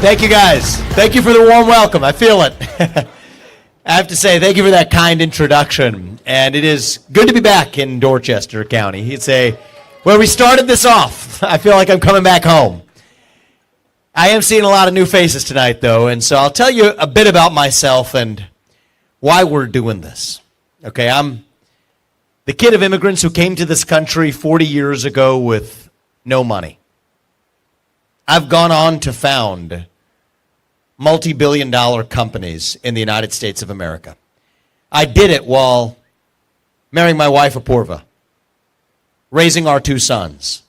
Thank you, guys. Thank you for the warm welcome. I feel it. I have to say, thank you for that kind introduction. And it is good to be back in Dorchester County. It's where we started this off. I feel like I'm coming back home. I am seeing a lot of new faces tonight, though, and so I'll tell you a bit about myself and why we're doing this. Okay, I'm the kid of immigrants who came to this country 40 years ago with no money. I've gone on to found multi-billion-dollar companies in the United States of America. I did it while marrying my wife, Apurva, raising our two sons,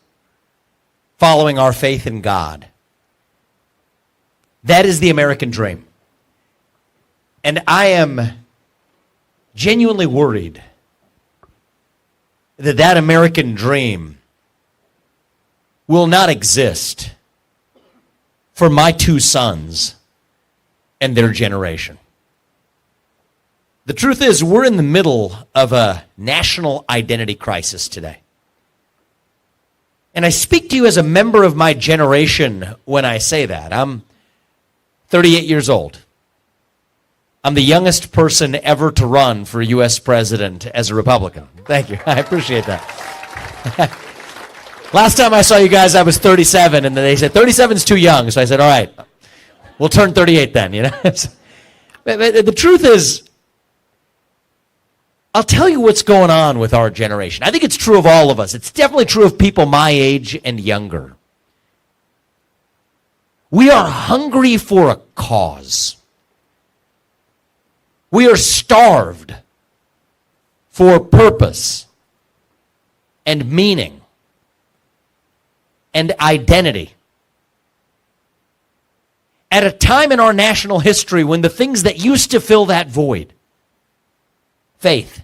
following our faith in God. That is the American dream. And I am genuinely worried that that American dream will not exist for my two sons and their generation. The truth is, we're in the middle of a national identity crisis today. And I speak to you as a member of my generation when I say that. I'm 38 years old. I'm the youngest person ever to run for U.S. president as a Republican. Thank you. I appreciate that. Last time I saw you guys, I was 37, and they said, 37's too young. So I said, all right, we'll turn 38 then, you know. But the truth is, I'll tell you what's going on with our generation. I think it's true of all of us. It's definitely true of people my age and younger. We are hungry for a cause. We are starved for purpose and meaning and identity. At a time in our national history when the things that used to fill that void, faith,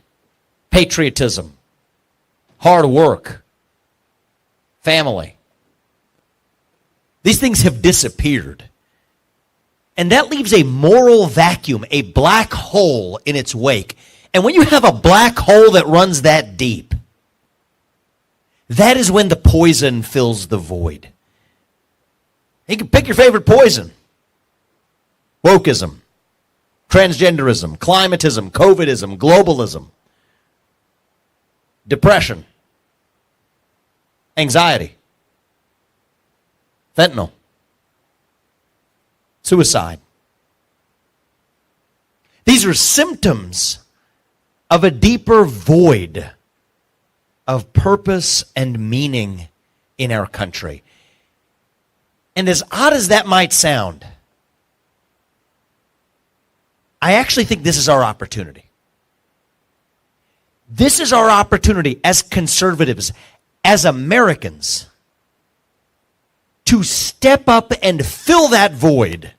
patriotism, hard work, family, these things have disappeared. And that leaves a moral vacuum, a black hole in its wake. And when you have a black hole that runs that deep, that is when the poison fills the void. You can pick your favorite poison. Wokeism, transgenderism, climatism, COVIDism, globalism, depression, anxiety, fentanyl, suicide. These are symptoms of a deeper void of purpose and meaning in our country. And as odd as that might sound, I actually think this is our opportunity. This is our opportunity as conservatives, as Americans, to step up and fill that void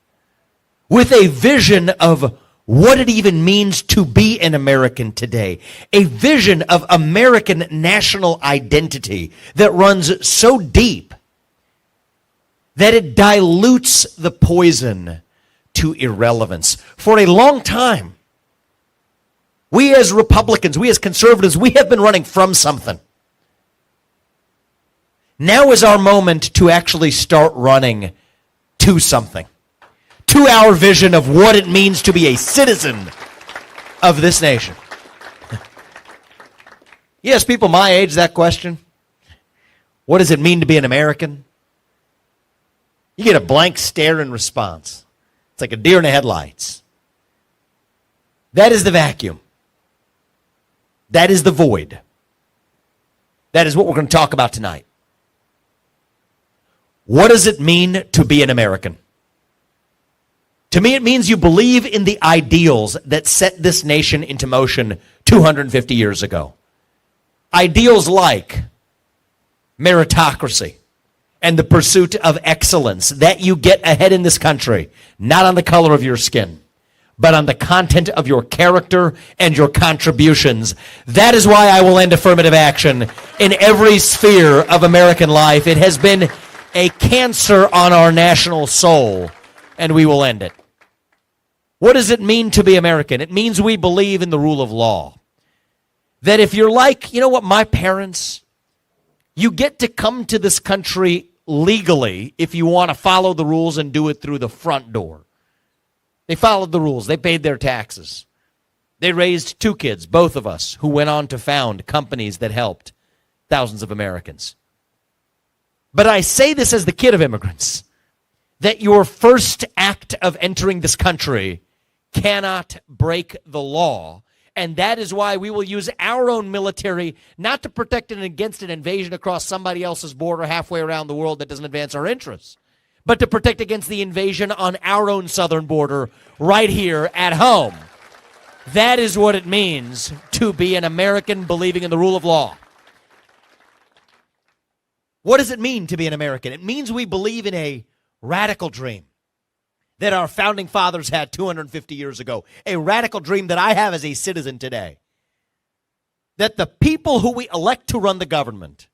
with a vision of what it even means to be an American today. A vision of American national identity that runs so deep that it dilutes the poison to irrelevance. For a long time, we as Republicans, we as conservatives, we have been running from something. Now is our moment to actually start running to something. To our vision of what it means to be a citizen of this nation. You ask people my age that question. What does it mean to be an American? You get a blank stare in response. It's like a deer in the headlights. That is the vacuum. That is the void. That is what we're going to talk about tonight. What does it mean to be an American? To me, it means you believe in the ideals that set this nation into motion 250 years ago. Ideals like meritocracy and the pursuit of excellence, that you get ahead in this country, not on the color of your skin, but on the content of your character and your contributions. That is why I will end affirmative action in every sphere of American life. It has been a cancer on our national soul, and we will end it. What does it mean to be American? It means we believe in the rule of law. That if you're like, you know what, my parents, you get to come to this country legally if you want to follow the rules and do it through the front door. They followed the rules. They paid their taxes. They raised 2 kids, both of us, who went on to found companies that helped thousands of Americans. But I say this as the kid of immigrants, that your first act of entering this country cannot break the law. And that is why we will use our own military, not to protect it against an invasion across somebody else's border halfway around the world that doesn't advance our interests, but to protect against the invasion on our own southern border right here at home. That is what it means to be an American believing in the rule of law. What does it mean to be an American? It means we believe in a radical dream that our founding fathers had 250 years ago. A radical dream that I have as a citizen today. That the people who we elect to run the government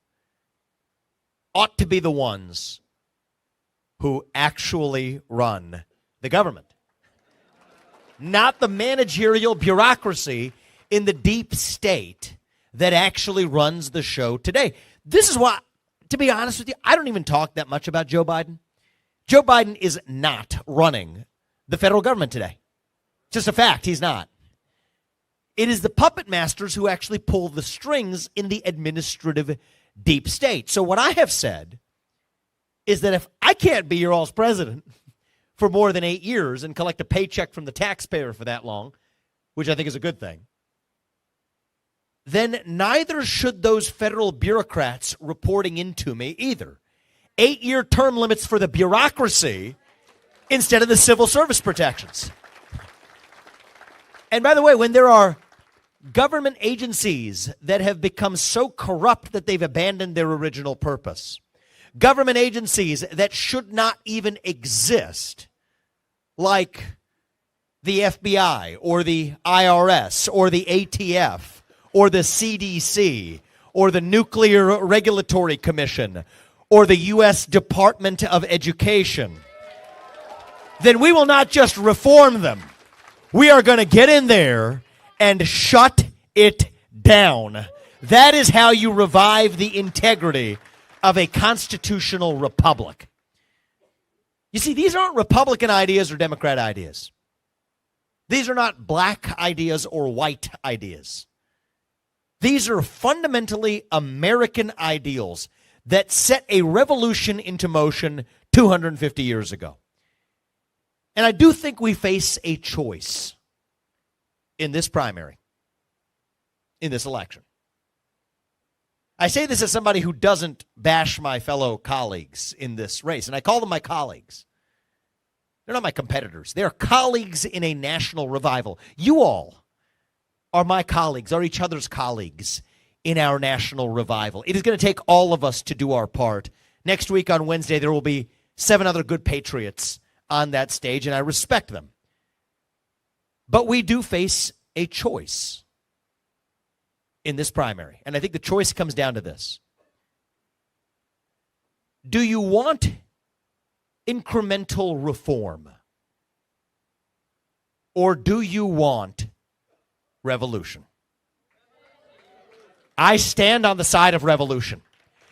ought to be the ones who actually run the government. Not the managerial bureaucracy in the deep state that actually runs the show today. This is why, to be honest with you, I don't even talk that much about Joe Biden. Joe Biden is not running the federal government today. Just a fact, he's not. It is the puppet masters who actually pull the strings in the administrative deep state. So what I have said is that if I can't be your all's president for more than 8 years and collect a paycheck from the taxpayer for that long, which I think is a good thing, then neither should those federal bureaucrats reporting into me either. 8-year term limits for the bureaucracy instead of the civil service protections. And by the way, when there are government agencies that have become so corrupt that they've abandoned their original purpose, government agencies that should not even exist, like the FBI or the IRS or the ATF or the CDC or the Nuclear Regulatory Commission or the U.S. Department of Education, then we will not just reform them. We are going to get in there and shut it down. That is how you revive the integrity of a constitutional republic. You see, these aren't Republican ideas or Democrat ideas. These are not black ideas or white ideas. These are fundamentally American ideals that set a revolution into motion 250 years ago. And I do think we face a choice in this primary, in this election. I say this as somebody who doesn't bash my fellow colleagues in this race, and I call them my colleagues. They're not my competitors. They're colleagues in a national revival. You all are my colleagues, are each other's colleagues in our national revival. It is going to take all of us to do our part. Next week on Wednesday, there will be 7 other good patriots on that stage, and I respect them. But we do face a choice in this primary, and I think the choice comes down to this. Do you want incremental reform, or do you want revolution? I stand on the side of revolution.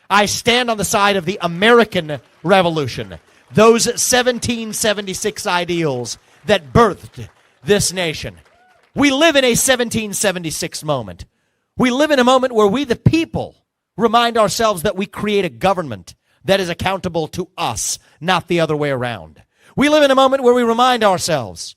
I stand on the side of the American Revolution. Those 1776 ideals that birthed this nation. We live in a 1776 moment. We live in a moment where we, the people, remind ourselves that we create a government that is accountable to us, not the other way around. We live in a moment where we remind ourselves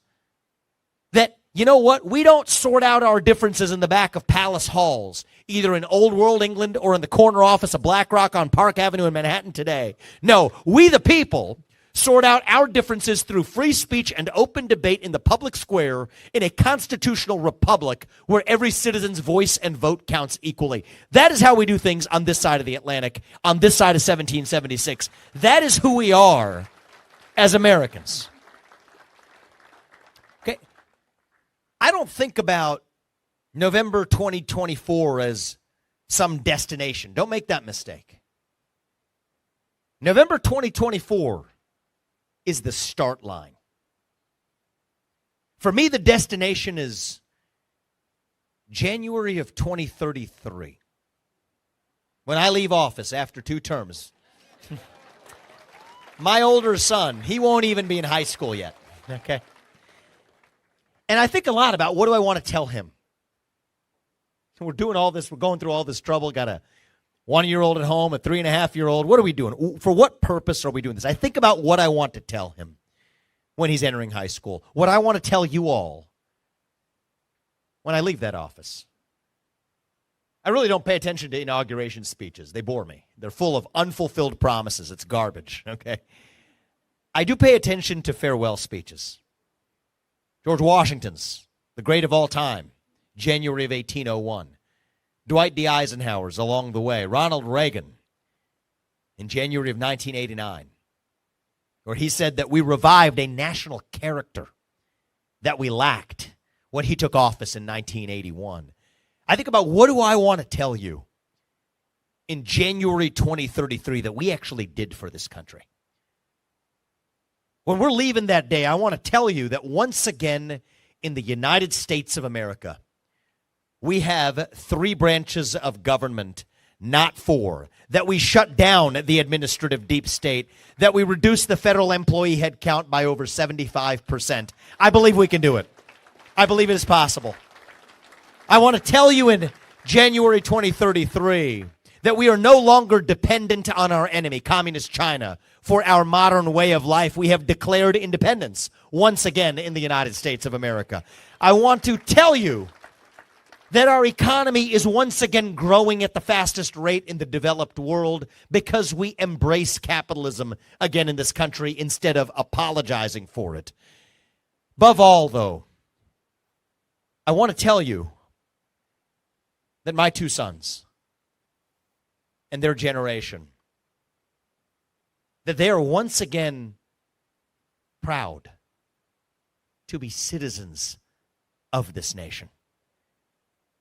that, you know what, we don't sort out our differences in the back of palace halls, either in old world England or in the corner office of BlackRock on Park Avenue in Manhattan today. No, we the people sort out our differences through free speech and open debate in the public square in a constitutional republic where every citizen's voice and vote counts equally. That is how we do things on this side of the Atlantic, on this side of 1776. That is who we are as Americans. Okay? I don't think about November 2024 as some destination. Don't make that mistake. November 2024 is the start line. For me, the destination is January of 2033. When I leave office after 2 terms. My older son, he won't even be in high school yet, okay? And I think a lot about what do I want to tell him? We're doing all this, we're going through all this trouble, got a 1-year-old at home, a 3.5-year-old. What are we doing? For what purpose are we doing this? I think about what I want to tell him when he's entering high school, what I want to tell you all when I leave that office. I really don't pay attention to inauguration speeches. They bore me. They're full of unfulfilled promises. It's garbage, okay? I do pay attention to farewell speeches. George Washington's, the great of all time, January of 1801. Dwight D. Eisenhower's along the way. Ronald Reagan in January of 1989, where he said that we revived a national character that we lacked when he took office in 1981. I think about what do I want to tell you in January 2033 that we actually did for this country. When we're leaving that day, I want to tell you that once again in the United States of America, we have 3 branches of government, not 4, that we shut down the administrative deep state, that we reduce the federal employee head count by over 75%. I believe we can do it. I believe it is possible. I want to tell you in January 2033 that we are no longer dependent on our enemy, Communist China, for our modern way of life. We have declared independence once again in the United States of America. I want to tell you that our economy is once again growing at the fastest rate in the developed world because we embrace capitalism again in this country instead of apologizing for it. Above all, though, I want to tell you that my 2 sons and their generation, that they are once again proud to be citizens of this nation.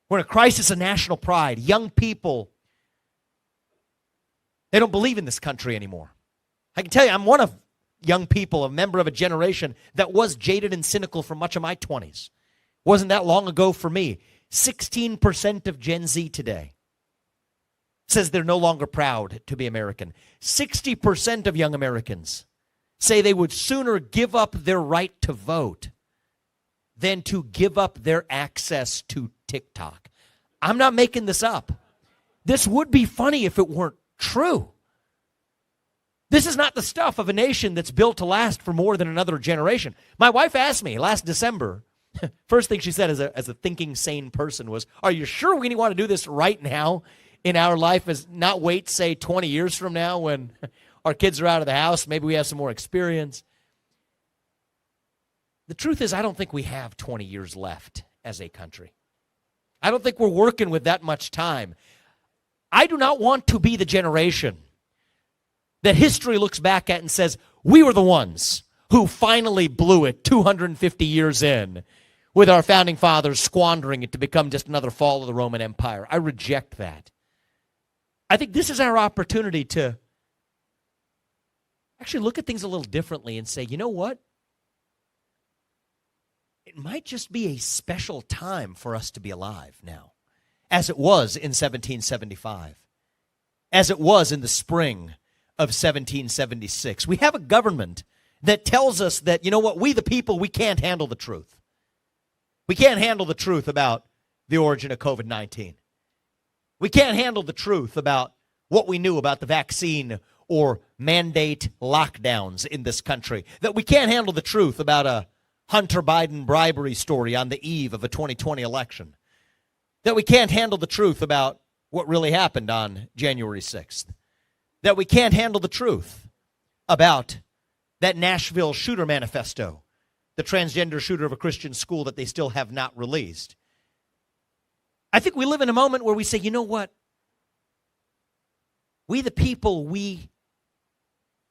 We're in a crisis of national pride. Young people, they don't believe in this country anymore. I can tell you, I'm one of young people, a member of a generation that was jaded and cynical for much of my 20s. Wasn't that long ago for me. 16% of Gen Z today says they're no longer proud to be American. 60% of young Americans say they would sooner give up their right to vote than to give up their access to TikTok. I'm not making this up. This would be funny if it weren't true. This is not the stuff of a nation that's built to last for more than another generation. My wife asked me last December, first thing she said as a thinking, sane person was, are you sure we want to do this right now in our life, as not wait, say, 20 years from now when our kids are out of the house, maybe we have some more experience? The truth is, I don't think we have 20 years left as a country. I don't think we're working with that much time. I do not want to be the generation that history looks back at and says, we were the ones who finally blew it 250 years in with our founding fathers squandering it to become just another fall of the Roman Empire. I reject that. I think this is our opportunity to actually look at things a little differently and say, you know what? It might just be a special time for us to be alive now, as it was in 1775, as it was in the spring of 1776. We have a government that tells us that, you know what, we the people, we can't handle the truth. We can't handle the truth about the origin of COVID-19. We can't handle the truth about what we knew about the vaccine or mandate lockdowns in this country. That we can't handle the truth about a Hunter Biden bribery story on the eve of a 2020 election. That we can't handle the truth about what really happened on January 6th. That we can't handle the truth about that Nashville shooter manifesto, the transgender shooter of a Christian school that they still have not released. I think we live in a moment where we say, you know what? We the people, we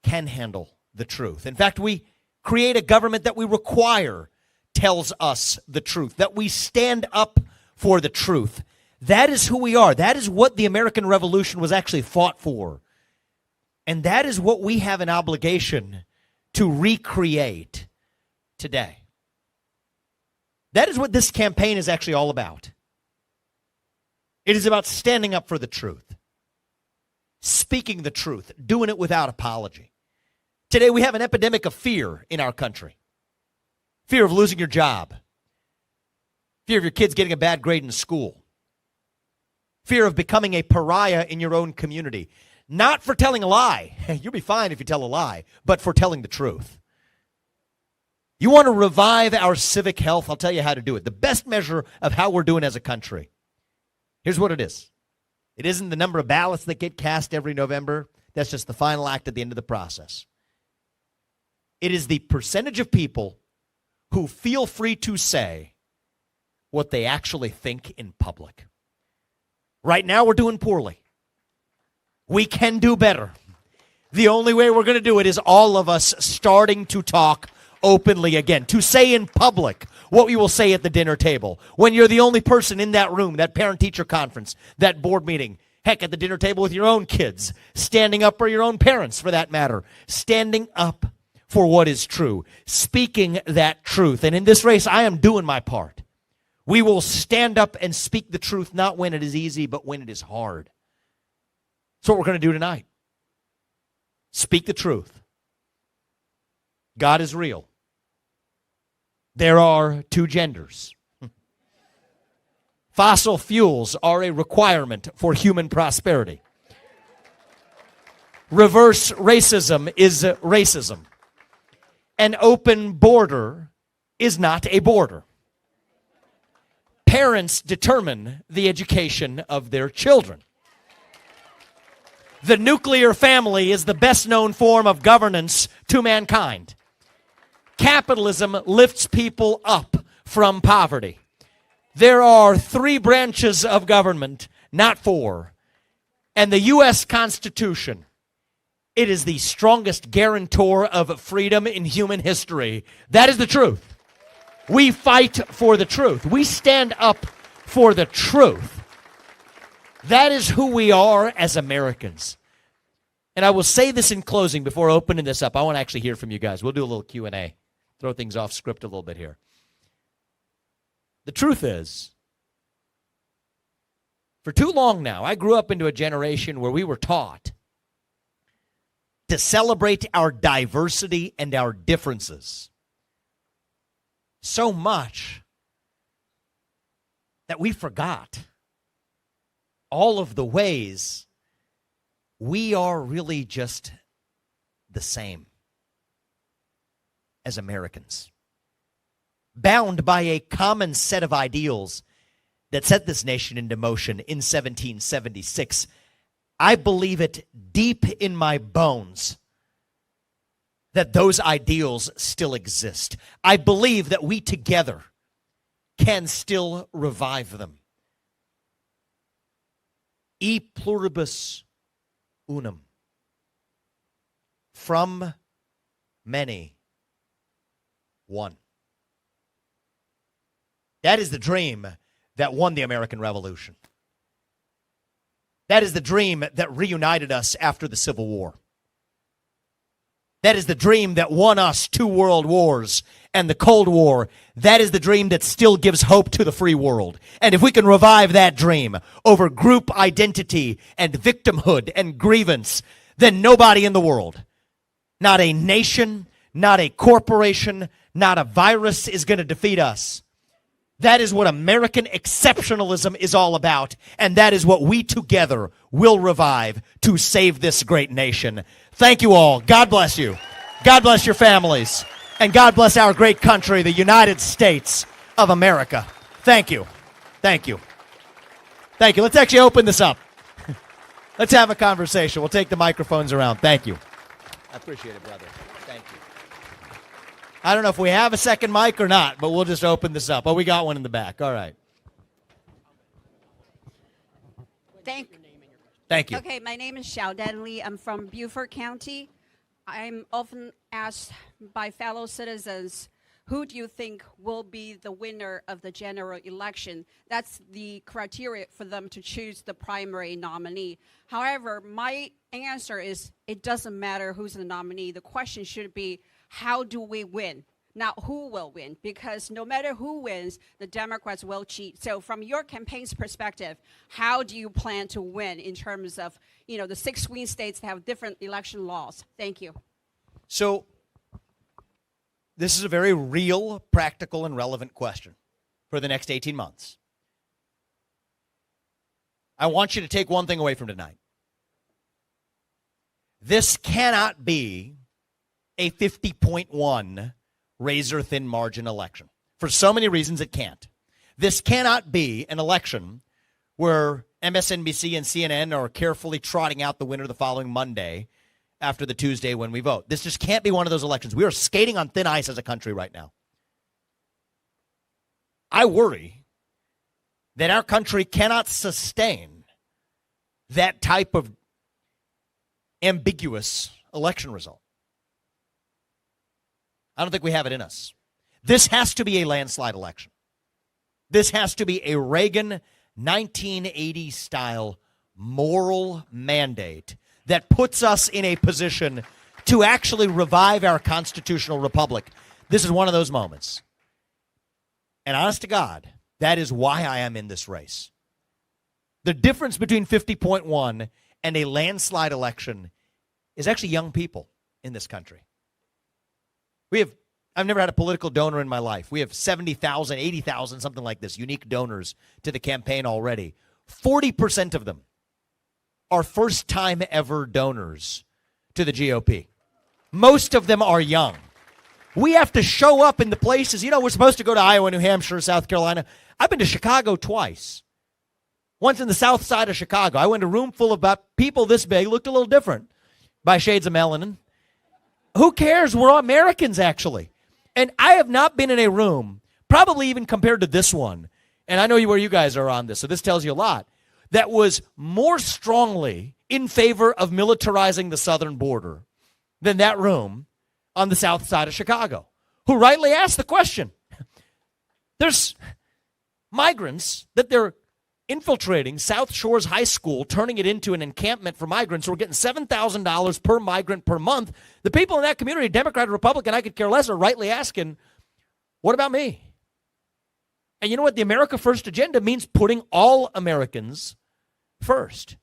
can handle the truth. In fact, we create a government that we require tells us the truth, that we stand up for the truth. That is who we are. That is what the American Revolution was actually fought for. And that is what we have an obligation to recreate today. That is what this campaign is actually all about. It is about standing up for the truth, speaking the truth, doing it without apology, Today we have an epidemic of fear in our country. Fear of losing your job. Fear of your kids getting a bad grade in school. Fear of becoming a pariah in your own community. Not for telling a lie. You'll be fine if you tell a lie, but for telling the truth. You want to revive our civic health? I'll tell you how to do it. The best measure of how we're doing as a country. Here's what it is. It isn't the number of ballots that get cast every November. That's just the final act at the end of the process. It is the percentage of people who feel free to say what they actually think in public. Right now, we're doing poorly. We can do better. The only way we're going to do it is all of us starting to talk openly again, to say in public what we will say at the dinner table. When you're the only person in that room, that parent-teacher conference, that board meeting, heck, at the dinner table with your own kids, standing up for your own parents, for that matter, standing up for what is true, speaking that truth. And in this race, I am doing my part. We will stand up and speak the truth, not when it is easy, but when it is hard. That's what we're going to do tonight. Speak the truth. God is real. There are two genders. Fossil fuels are a requirement for human prosperity. Reverse racism is racism. An open border is not a border. Parents determine the education of their children. The nuclear family is the best known form of governance to mankind. Capitalism lifts people up from poverty. There are 3 branches of government, not 4. And the U.S. Constitution, it is the strongest guarantor of freedom in human history. That is the truth. We fight for the truth. We stand up for the truth. That is who we are as Americans. And I will say this in closing before opening this up. I want to actually hear from you guys. We'll do a little Q&A. Throw things off script a little bit here. The truth is, for too long now, I grew up into a generation where we were taught to celebrate our diversity and our differences so much that we forgot all of the ways we are really just the same as Americans, bound by a common set of ideals that set this nation into motion in 1776. I believe it deep in my bones that those ideals still exist. I believe that we together can still revive them. E pluribus unum. From many, one. That is the dream that won the American Revolution. That is the dream that reunited us after the Civil War. That is the dream that won us 2 world wars and the Cold War. That is the dream that still gives hope to the free world. And if we can revive that dream over group identity and victimhood and grievance, then nobody in the world, not a nation, not a corporation, not a virus is going to defeat us. That is what American exceptionalism is all about, and that is what we together will revive to save this great nation. Thank you all. God bless you. God bless your families. And God bless our great country, the United States of America. Thank you. Thank you. Thank you. Let's actually open this up. Let's have a conversation. We'll take the microphones around. Thank you. I appreciate it, brother. Thank you. I don't know if we have a second mic or not, but we'll just open this up. Oh, we got one in the back. All right. Thank you. Okay, my name is Xiao Dan Li. I'm from Beaufort County. I'm often asked by fellow citizens, who do you think will be the winner of the general election? That's the criteria for them to choose the primary nominee. However, my answer is it doesn't matter who's the nominee. The question should be, how do we win? Not who will win, because no matter who wins, the Democrats will cheat. So from your campaign's perspective, how do you plan to win in terms of, the 6 swing states that have different election laws? Thank you. So this is a very real, practical, and relevant question for the next 18 months. I want you to take one thing away from tonight. This cannot be a 50.1 razor-thin margin election. For so many reasons, it can't. This cannot be an election where MSNBC and CNN are carefully trotting out the winner the following Monday after the Tuesday when we vote. This just can't be one of those elections. We are skating on thin ice as a country right now. I worry that our country cannot sustain that type of ambiguous election result. I don't think we have it in us. This has to be a landslide election. This has to be a Reagan 1980 style moral mandate that puts us in a position to actually revive our constitutional republic. This is one of those moments. And honest to God, that is why I am in this race. The difference between 50.1 and a landslide election is actually young people in this country. I've never had a political donor in my life. We have 70,000, 80,000, something like this, unique donors to the campaign already. 40% of them are first-time ever donors to the GOP. Most of them are young. We have to show up in the places. We're supposed to go to Iowa, New Hampshire, South Carolina. I've been to Chicago twice. Once in the south side of Chicago. I went to a room full of about people this big, looked a little different by shades of melanin. Who cares? We're all Americans, actually. And I have not been in a room, probably even compared to this one, and I know where you guys are on this, so this tells you a lot, that was more strongly in favor of militarizing the southern border than that room on the south side of Chicago, who rightly asked the question. There's migrants that they're infiltrating South Shores High School, turning it into an encampment for migrants who are getting $7,000 per migrant per month. The people in that community, Democrat or Republican, I could care less, are rightly asking, what about me? And you know what? The America First agenda means putting all Americans first.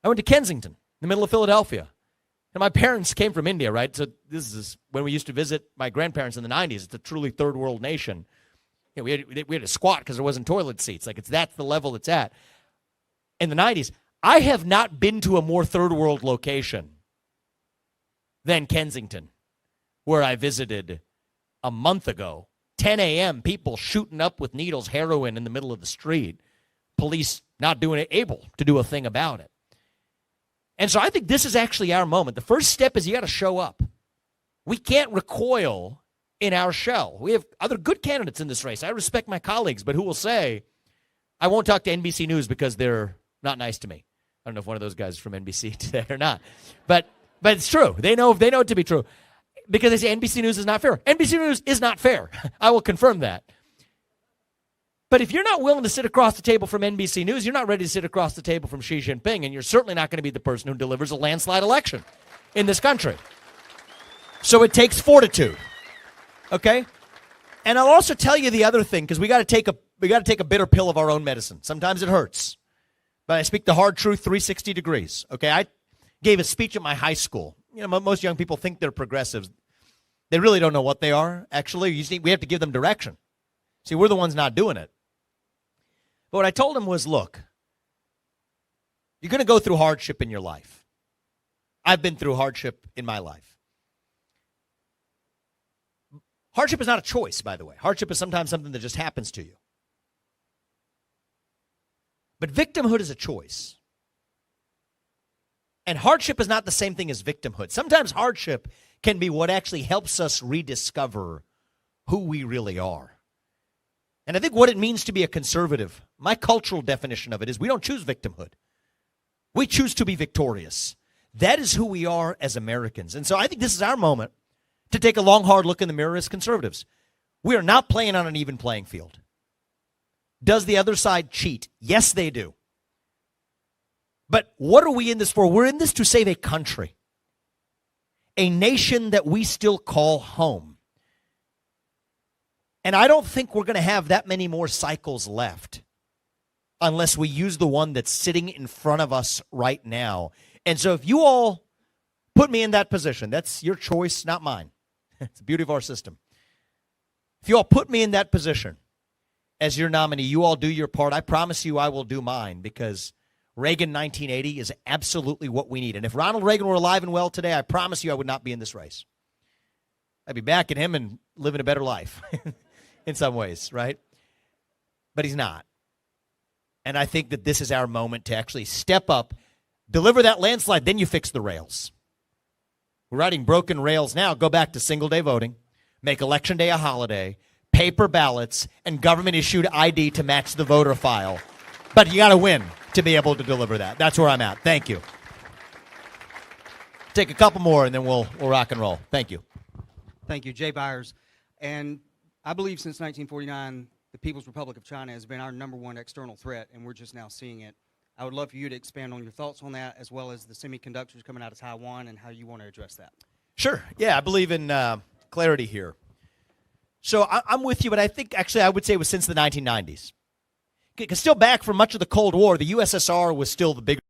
I went to Kensington, in the middle of Philadelphia. And my parents came from India, right? So this is when we used to visit my grandparents in the 90s. It's a truly third world nation. We had to squat because there wasn't toilet seats. That's the level it's at. In the 90s, I have not been to a more third world location than Kensington, where I visited a month ago. 10 a.m., people shooting up with needles, heroin in the middle of the street. Police not able to do a thing about it. And so I think this is actually our moment. The first step is you got to show up. We can't recoil in our shell. We have other good candidates in this race. I respect my colleagues, but who will say, I won't talk to NBC News because they're not nice to me. I don't know if one of those guys is from NBC today or not. But it's true. They know it to be true. Because they say NBC News is not fair. NBC News is not fair. I will confirm that. But if you're not willing to sit across the table from NBC News, you're not ready to sit across the table from Xi Jinping, and you're certainly not going to be the person who delivers a landslide election in this country. So it takes fortitude. Okay? And I'll also tell you the other thing, because we got to take a bitter pill of our own medicine. Sometimes it hurts. But I speak the hard truth 360 degrees. Okay? I gave a speech at my high school. Most young people think they're progressives. They really don't know what they are, actually. We have to give them direction. See, we're the ones not doing it. But what I told them was, look, you're going to go through hardship in your life. I've been through hardship in my life. Hardship is not a choice, by the way. Hardship is sometimes something that just happens to you. But victimhood is a choice. And hardship is not the same thing as victimhood. Sometimes hardship can be what actually helps us rediscover who we really are. And I think what it means to be a conservative, my cultural definition of it is we don't choose victimhood. We choose to be victorious. That is who we are as Americans. And so I think this is our moment to take a long, hard look in the mirror as conservatives. We are not playing on an even playing field. Does the other side cheat? Yes, they do. But what are we in this for? We're in this to save a country, a nation that we still call home. And I don't think we're going to have that many more cycles left unless we use the one that's sitting in front of us right now. And so if you all put me in that position. That's your choice, not mine. It's the beauty of our system. If you all put me in that position as your nominee, you all do your part. I promise you I will do mine, because Reagan 1980 is absolutely what we need. And if Ronald Reagan were alive and well today, I promise you I would not be in this race. I'd be backing him and living a better life in some ways, right? But he's not. And I think that this is our moment to actually step up, deliver that landslide, then you fix the rails. We're riding broken rails now. Go back to single-day voting, make Election Day a holiday, paper ballots, and government-issued ID to match the voter file. But you got to win to be able to deliver that. That's where I'm at. Thank you. Take a couple more, and then we'll rock and roll. Thank you. Thank you, Jay Byers. And I believe since 1949, the People's Republic of China has been our #1 external threat, and we're just now seeing it. I would love for you to expand on your thoughts on that, as well as the semiconductors coming out of Taiwan and how you want to address that. Sure. Yeah, I believe in clarity here. So I'm with you, but I think actually I would say it was since the 1990s. Because still back from much of the Cold War, the USSR was still the bigger